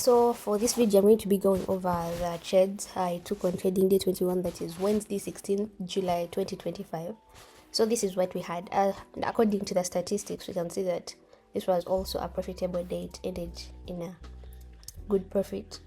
So for this video, I'm going to be going over the trades I took on trading day 21, that is Wednesday 16th July 2025. So this is what we had. According to the statistics, we can see that this was also a profitable day. It ended in a good profit.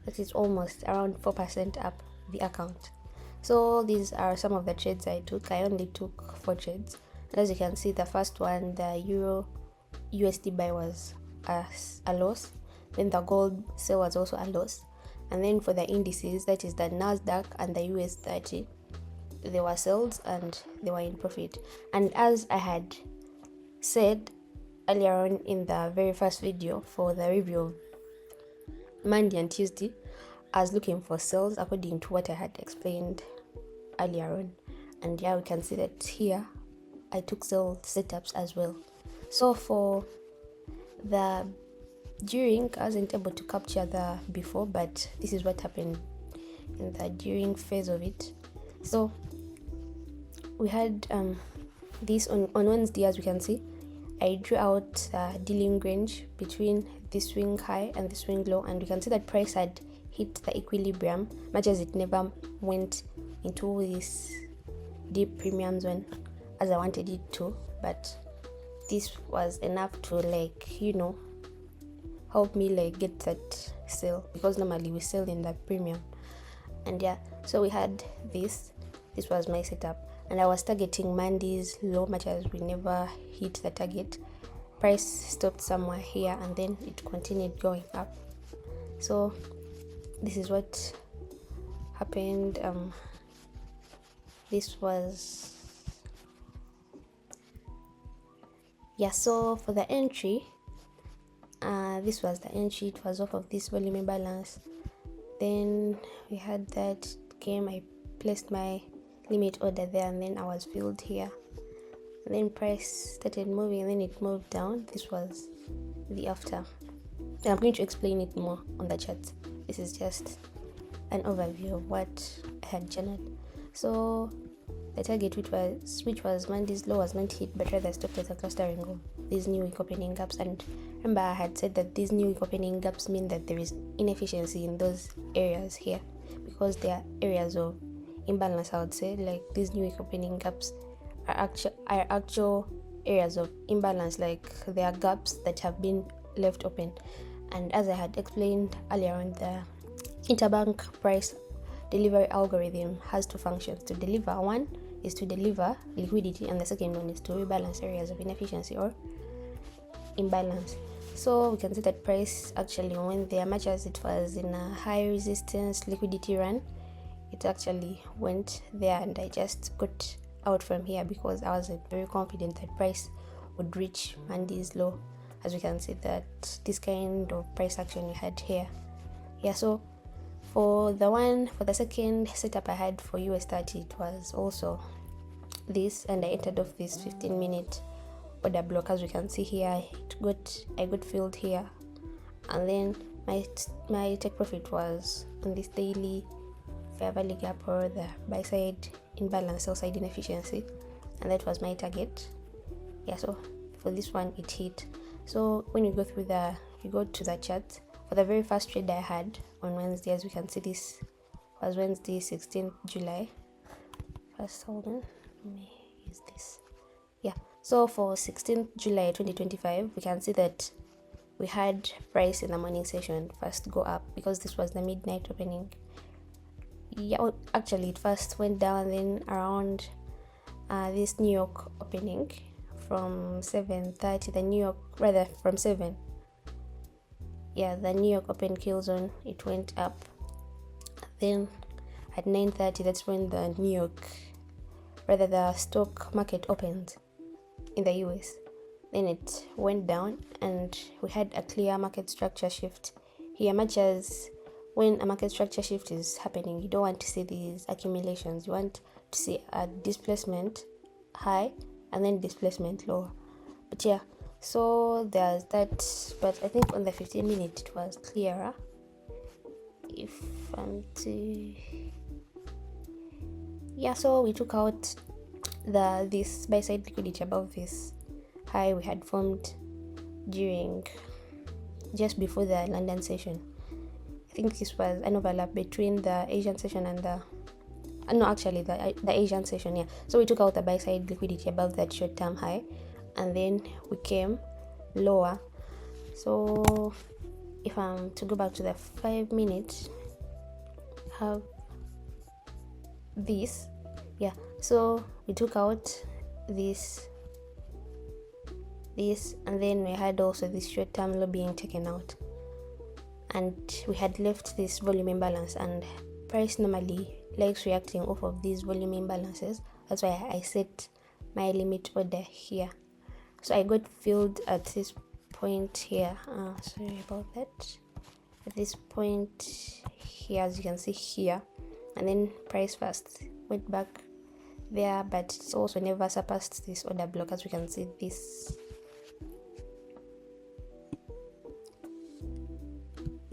That is almost around 4% up the account. So these are some of the trades I took. I only took 4 trades. As you can see, the first one, the Euro USD buy was a loss. Then the gold sell was also a loss. And then for the indices, that is the Nasdaq and the US 30, they were sells and they were in profit. And as I had said earlier on in the very first video for the review of Monday and Tuesday, I was looking for sales according to what I had explained earlier on. And yeah, we can see that here I took sell setups as well. So for the during, I wasn't able to capture the before, but this is what happened in the during phase of it. So we had this on Wednesday. As we can see, I drew out the dealing range between the swing high and the swing low, and we can see that price had hit the equilibrium, much as it never went into this deep premium zone as I wanted it to, but this was enough to help me get that sale, because normally we sell in the premium. And yeah, so we had this was my setup, and I was targeting Monday's low, much as we never hit the target. Price stopped somewhere here and then it continued going up. So this is what happened. This was so for the entry, this was the entry. It was off of this volume imbalance. Then we had that came, I placed my limit order there, and then I was filled here. And then price started moving, and then it moved down. This was the after, and I'm going to explain it more on the chart. This is just an overview of what I had channeled. So the target, which was Monday's low, was meant to hit, but rather stopped at a clustering of these new week opening gaps. And remember, I had said that these new week opening gaps mean that there is inefficiency in those areas here, because they are areas of imbalance. I would say, like, these new week opening gaps are actual areas of imbalance, like they are gaps that have been left open. And as I had explained earlier on, the interbank price delivery algorithm has 2 functions to deliver. One is to deliver liquidity, and the second one is to rebalance areas of inefficiency or imbalance. So we can see that price actually went there, much as it was in a high resistance liquidity run. It actually went there, and I just got out from here because I wasn't very confident that price would reach Monday's low. As we can see that this kind of price action we had here. So for the second setup I had for US 30, it was also this, and I entered off this 15-minute order block. As we can see here, I got filled here, and then my take profit was on this daily fair value gap, or the buy side imbalance, sell side inefficiency, and that was my target. So for this one, it hit. So when you go to the chart, for the very first trade I had on Wednesday, as we can see, this was Wednesday 16th July. First, hold on, let me use this. So for 16th July 2025, we can see that we had price in the morning session first go up, because this was the midnight opening. Actually it first went down, then around this New York opening from 7:30, from 7, the New York open kill zone, it went up. Then at 9:30, that's when the stock market opened in the US. Then it went down, and we had a clear market structure shift here, much as when a market structure shift is happening, you don't want to see these accumulations. You want to see a displacement high and then displacement low. But so there's that. But I think on the 15-minute it was clearer. If I'm to so we took out this buy side liquidity above this high we had formed during just before the London session. think this was an overlap between the Asian session and the no, actually the Asian session. Yeah, so we took out the buy side liquidity above that short-term high, and then we came lower. So if I'm to go back to the 5 minute, have this. Yeah, so we took out this, and then we had also this short-term low being taken out, and we had left this volume imbalance, and price normally likes reacting off of these volume imbalances. That's why I set my limit order here. So I got filled at this point here. Sorry about that. At this point here, as you can see here, and then price first went back there, but it's also never surpassed this order block. As we can see, this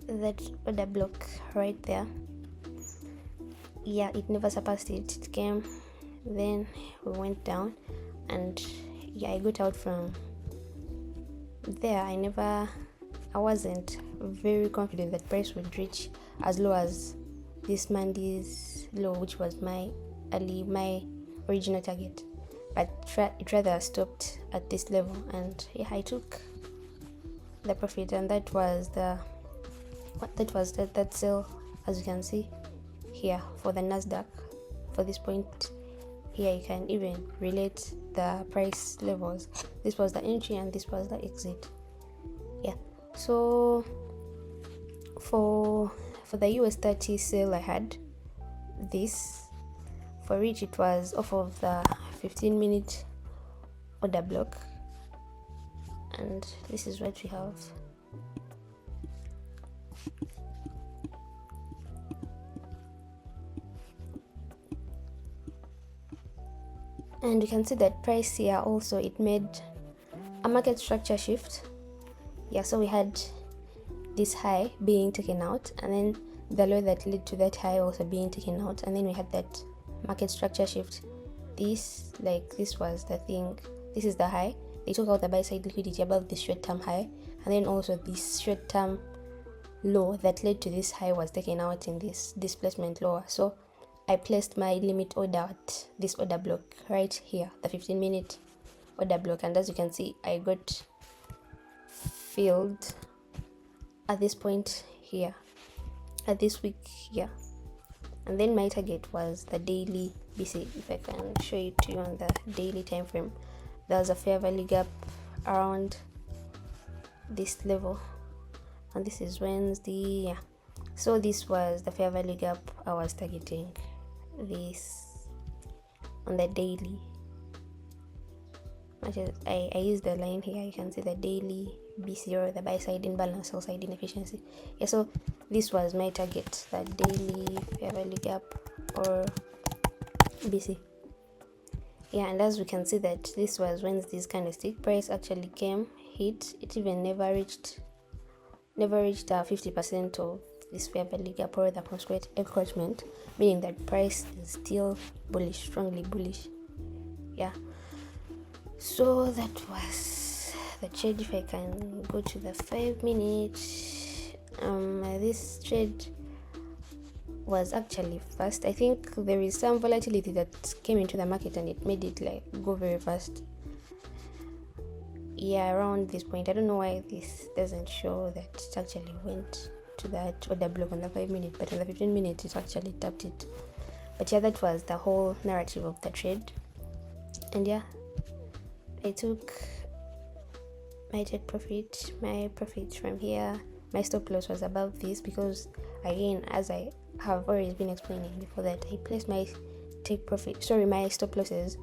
that order block right there, yeah, it never surpassed it. It came, then we went down, and yeah, I got out from there. I wasn't very confident that price would reach as low as this Monday's low, which was my original target, but it rather stopped at this level, and yeah, I took the profit, and that was that sale, as you can see here for the Nasdaq. For this point here, you can even relate the price levels. This was the entry and this was the exit. Yeah, so for the US 30 sale, I had this, for which it was off of the 15-minute order block, and this is what we have. And you can see that price here also, it made a market structure shift. Yeah, so we had this high being taken out, and then the low that led to that high also being taken out, and then we had that market structure shift. This was the thing. This is the high. They took out the buy side liquidity above this short-term high, and then also this short-term low that led to this high was taken out in this displacement lower. So I placed my limit order at this order block right here, the 15-minute order block, and as you can see, I got filled at this point here, at this week here, and then my target was the daily BC. If I can show it to you on the daily time frame, there was a fair value gap around this level, and this is Wednesday. Yeah, so this was the fair value gap I was targeting, this on the daily. I use the line here, you can see the daily BC, or the buy side imbalance, sell side inefficiency. Yeah, so this was my target, the daily fair value gap, or BC. Yeah, and as we can see that this was Wednesday's candlestick. Price actually came, hit, it even never reached 50% of this fair value gap, or the consequent encroachment, meaning that price is still bullish, strongly bullish. Yeah, so that was the trade. If I can go to the 5 minute, this trade was actually fast. I think there is some volatility that came into the market and it made it go very fast. Yeah, around this point, I don't know why this doesn't show that it actually went to that order block on the 5 minute, but on the 15 minute it actually tapped it. But yeah, that was the whole narrative of the trade. And yeah, I took my take profit. My profit from here, my stop loss was above this, because again, as I have always been explaining before, that I placed my my stop losses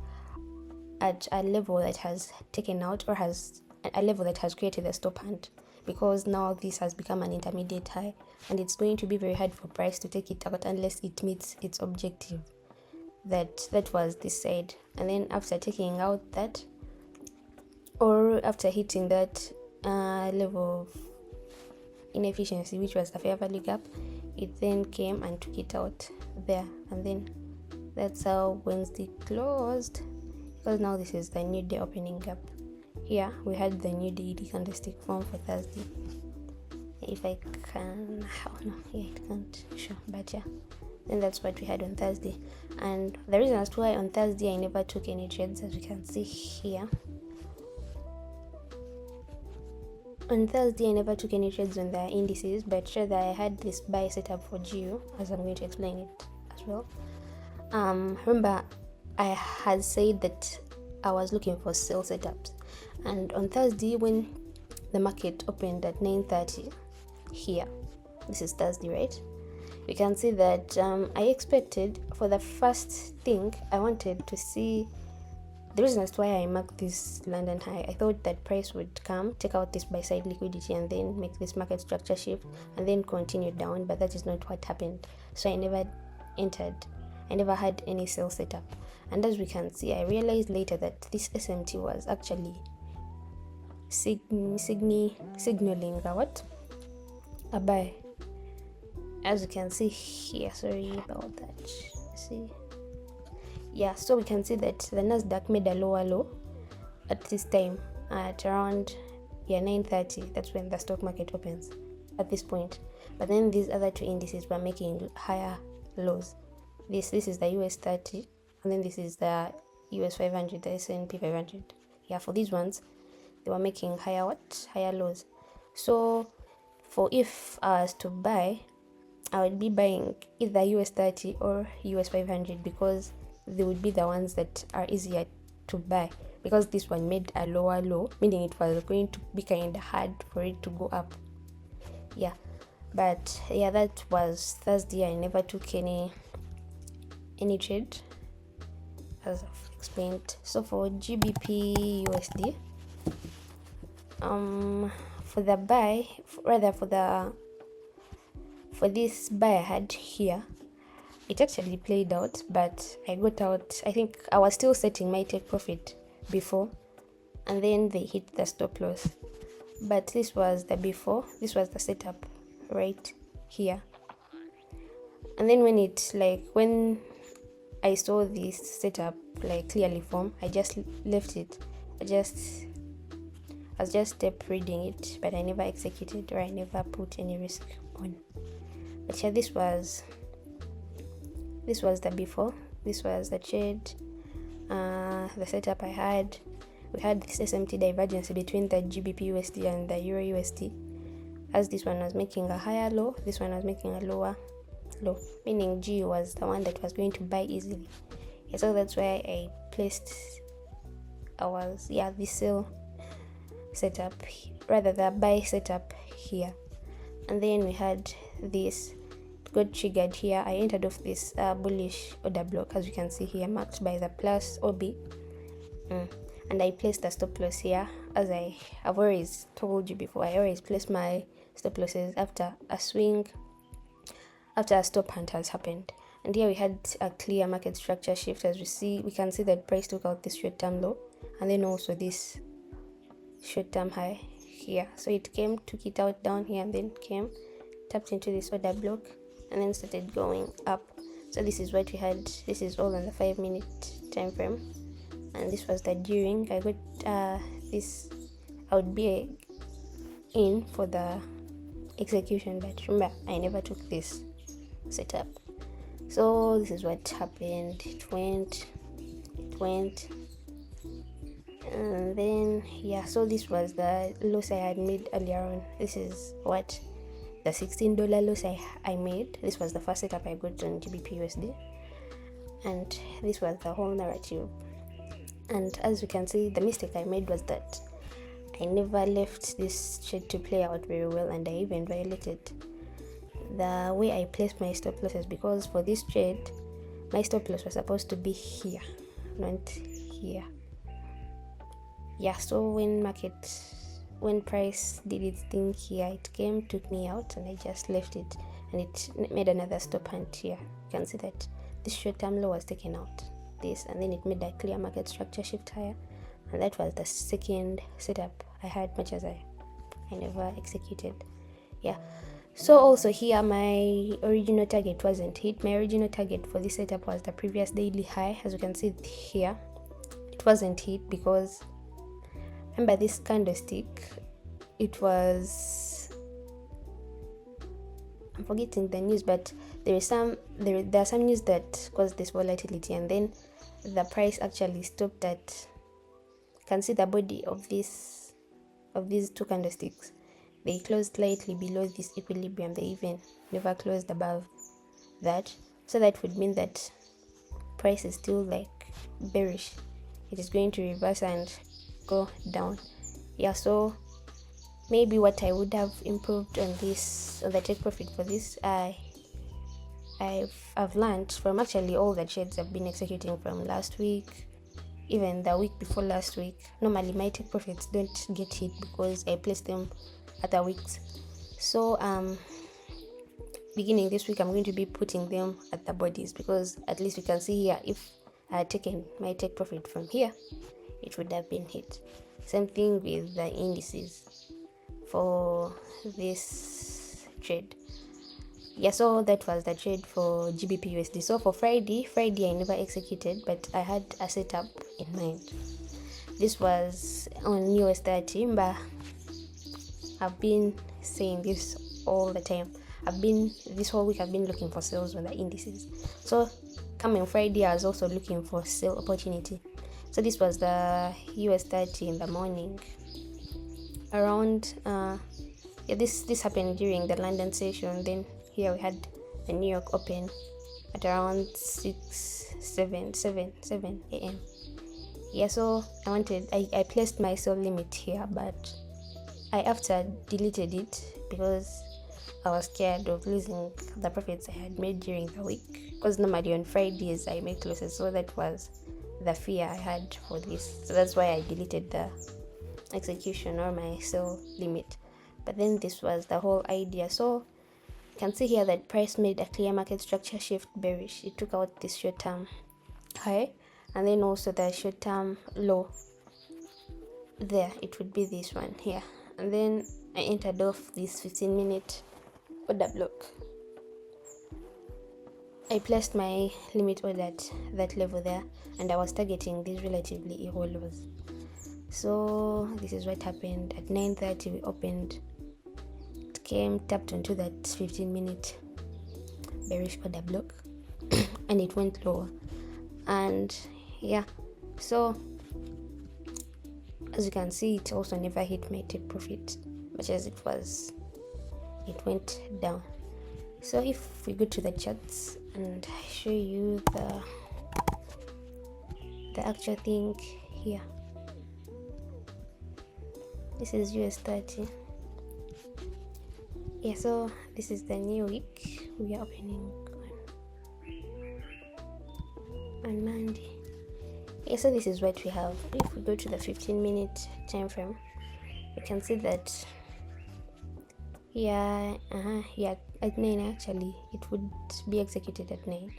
at a level that has taken out, or has a level that has created a stop hand, because now this has become an intermediate high, and it's going to be very hard for price to take it out unless it meets its objective. That was this side, and then after taking out that, or after hitting that level of inefficiency, which was the fair value gap, it then came and took it out there, and then that's how Wednesday closed, because now this is the new day opening gap. Here we had the new daily candlestick form for Thursday. If I can, oh no, yeah, it can't show, but yeah. Then that's what we had on Thursday. And the reason as to why on Thursday I never took any trades, as you can see here. On Thursday I never took any trades on the indices, but rather I had this buy setup for GU, as I'm going to explain it as well. Remember I had said that I was looking for sell setups, and on Thursday when the market opened at 9:30 here, this is Thursday, right? You can see that I expected, for the first thing, I wanted to see the reason as to why I marked this London high. I thought that price would come, take out this buy side liquidity, and then make this market structure shift and then continue down, but that is not what happened. So I never entered. I never had any sell setup. And as we can see, I realized later that this SMT was actually signaling a buy, as you can see here. Sorry about that. See, yeah, so we can see that the Nasdaq made a lower low at this time at around 9:30. That's when the stock market opens at this point. But then these other two indices were making higher lows. This is the US 30, and then this is the US 500, the S&P 500. Yeah, for these ones they were making higher lows. So for if I was to buy, I would be buying either US 30 or US 500, because they would be the ones that are easier to buy, because this one made a lower low, meaning it was going to be kind of hard for it to go up. Yeah, but yeah, that was Thursday. I never took any trade, as I've explained. So for GBP USD, for the buy, for this buy I had here, it actually played out, but I got out. I think I was still setting my take profit before, and then they hit the stop loss. But this was the before, this was the setup right here. And then when I saw this setup clearly form, I just left it. I was just step reading it, but I never executed, or I never put any risk on. But yeah, this was the before, this was the trade, the setup I had. We had this SMT divergence between the GBP USD and the Euro USD, as this one was making a higher low, this one was making a lower low, meaning G was the one that was going to buy easily. Yeah, so that's why I placed the sell setup, rather the buy setup here. And then we had this got triggered here. I entered off this bullish order block, as you can see here, marked by the plus OB, and I placed a stop loss here. As I've always told you before, I always place my stop losses after a swing, after a stop hunt has happened. And here we had a clear market structure shift. As we can see that price took out this short-term low, and then also this short-term high here. So it took it out down here, and then tapped into this order block, and then started going up. So this is what we had. This is all on the 5-minute time frame, and this was the during. I got this. I would be in for the execution, but remember, I never took this setup. So this is what happened. It went, and then so this was the loss I had made earlier on. This is what the $16 loss I made. This was the first setup I got on GBP USD, and this was the whole narrative. And as you can see, the mistake I made was that I never left this trade to play out very well, and I even violated the way I placed my stop losses, because for this trade my stop loss was supposed to be here, not here. So when price did its thing here, it took me out, and I just left it, and it made another stop hunt here. You can see that this short-term low was taken out, and then it made a clear market structure shift higher, and that was the second setup I had, much as I never executed. So also here my original target wasn't hit. My original target for this setup was the previous daily high. As you can see here, it wasn't hit, because remember this candlestick, it was I'm forgetting the news, but there are some news that caused this volatility, and then the price actually stopped at, you can see the body of these two candlesticks. They closed slightly below this equilibrium. They even never closed above that. So that would mean that price is still like bearish. It is going to reverse and go down. Yeah, so maybe what I would have improved on this, on the take profit for this, I've learned from actually all the trades I've been executing from last week, even the week before last week. Normally my take profits don't get hit because I place them other weeks. So beginning this week, I'm going to be putting them at the bodies, because at least we can see here, if I had taken my take profit from here, it would have been hit. Same thing with the indices for this trade. Yeah, so that was the trade for GBP USD. So for Friday I never executed, but I had a setup in mind. This was on US30, but I've been saying this all the time. This whole week I've been looking for sales on the indices. So coming Friday, I was also looking for sale opportunity. So this was the US30 in the morning. Around this happened during the London session. Then here we had the New York Open at around 7 a.m. Yeah, so I placed my sell limit here, but I after deleted it because I was scared of losing the profits I had made during the week, because normally on Fridays I make losses. So that was the fear I had for this. So that's why I deleted the execution or my sell limit. But then this was the whole idea. So you can see here that price made a clear market structure shift bearish. It took out this short-term high, and then also the short-term low there. It would be this one here, and then I entered off this 15-minute order block. I placed my limit order at that level there, and I was targeting these relatively equal lows. So this is what happened. At 9:30 we opened. It came, tapped onto that 15-minute bearish order block and it went lower. And yeah, so as you can see, it also never hit my take profit, much as it went down. So if we go to the charts and show you the actual thing here, this is US30. Yeah, so this is the new week. We are opening on Monday. Yeah, so this is what we have. If we go to the 15-minute time frame, you can see that at 9 actually it would be executed at 9.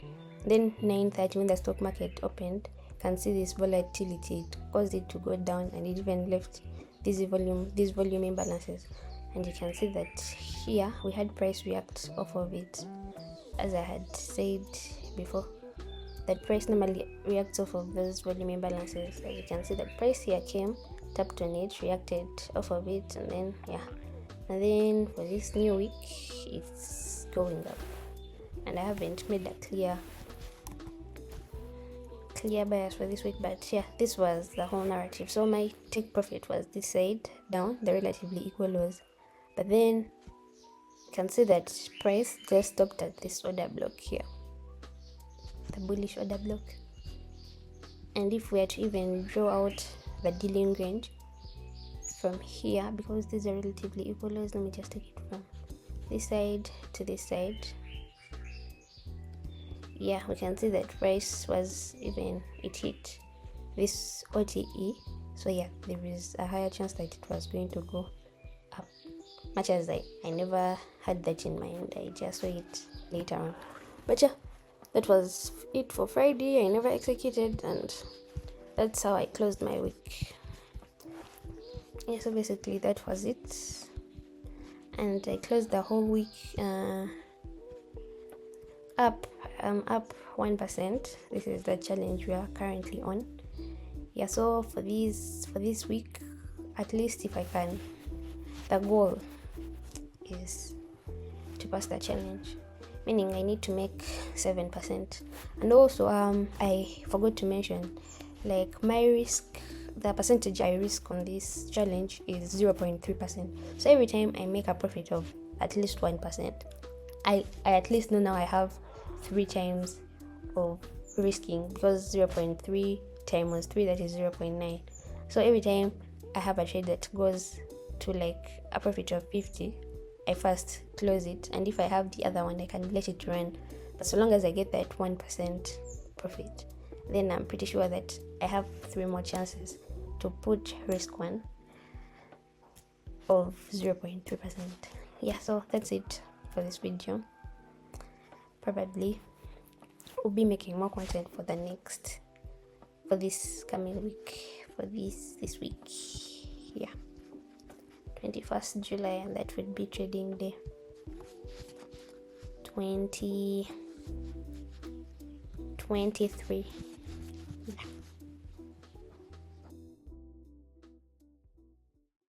Then 9:30 when the stock market opened, you can see this volatility. It caused it to go down, and it even left these volume imbalances. And you can see that here we had price react off of it. As I had said before, that price normally reacts off of those volume imbalances. As you can see, that price here came, tapped on it, reacted off of it, and then and then for this new week it's going up, and I haven't made a clear bias for this week, but yeah, this was the whole narrative. So my take profit was this side down, the relatively equal lows, but then you can see that price just stopped at this order block here, the bullish order block. And if we are to even draw out the dealing range from here, because these are relatively equal lows, let me just take it from this side to this side. Yeah, we can see that price was even, it hit this OTE. So yeah, there is a higher chance that it was going to go up, much as I never had that in mind. I just saw it later on. But yeah, that was it for Friday. I never executed, and that's how I closed my week. Yeah, so basically that was it, and I closed the whole week up 1%. This is the challenge we are currently on. Yeah, so for this week, at least if I can, the goal is to pass the challenge, meaning I need to make 7%. And also I forgot to mention, like, my risk, the percentage I risk on this challenge is 0.3%. So every time I make a profit of at least 1%, I at least know now I have 3 times of risking, because 0.3 times 3, that is 0.9. So every time I have a trade that goes to like a profit of 50, I first close it, and if I have the other one, I can let it run. But so long as I get that 1% profit, then I'm pretty sure that I have 3 more chances to put risk 1 of 0.3%. Yeah, so that's it for this video. Probably we'll be making more content for this coming week, for this week. Yeah, 21st July, and that would be trading day 2023.